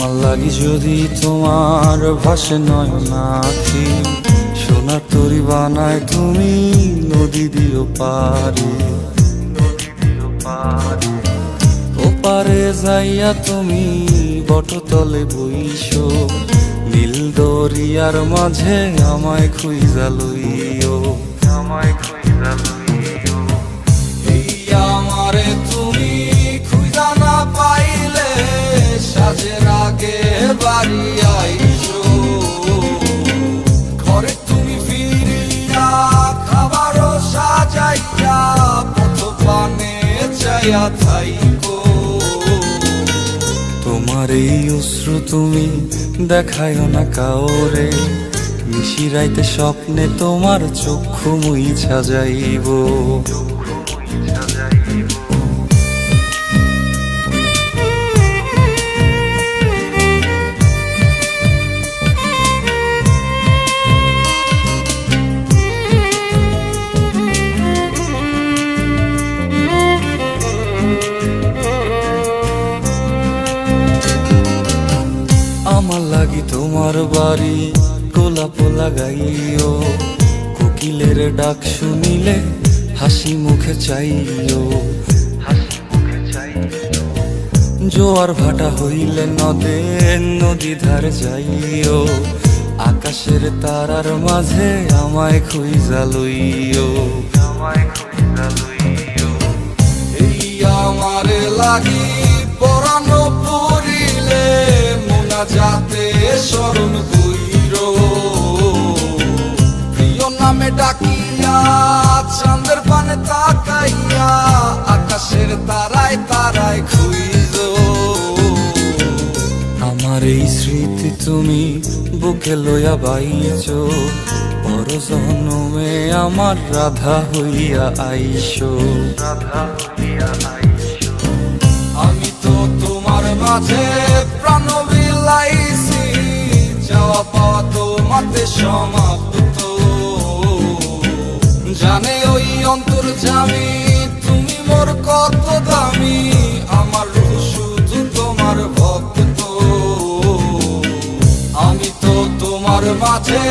আমার লাগি যদি তোমার ভাসে নয়নাখি, সোনার তরি বানায় তুমি নদী দিও পারে। ওপারে যাইয়া তুমি বটতলে বইসো, নীল দরিয়ার মাঝে আমায় খুঁজা লইও, আমায় খুঁজা লইও। এই আমারে তুমি খুঁজা না পাইলে সাজের আগে বাড়ি আইসো, ঘরে তুমি ফিরিয়া খাবারও সাজাইয়া পথ পানে চাইয়া থাইকো। তোমার এই অশ্রু তুমি দেখায়ও না কাওরে, নিশিরাইতে স্বপ্নে তোমার চক্ষু মুইছা যাইব। আমার লাগি তোমার বাড়ি গোলাপ লাগাইও, কোকিলের ডাক শুনিলে হাসি মুখে চাইও, হাসি মুখে চাইও। জোয়ার ভাটা হইলে নদে নদী ধারে যাইও, আকাশের তারার মাঝে আমায় খুঁজা লইও, আমায় খুঁজা লইও। এই আমারে লাগি পরানো পড়িলে যাতে স্মরণ কইরো, প্রিয় নামে ডাকিয়া চাঁদের পানে তাকাইয়া আকাশের তারায় তারায় খুঁজো। আমার এই স্মৃতি তুমি বুকে লইয়া বাইছো, পর জন্মে আমার রাধা হইয়া আইসো, রাধা হইয়া আইসো। আমি তো তোমার মাঝে প্রাণ বিলাইছি, যাওয়া পাওয়া তোমাতে সমাপ্ত। জানে ওই অন্তর্যামী তুমি মোর কত দামি, আমার রূহ শুধু তোমার ভক্ত। আমি তো তোমার মাঝে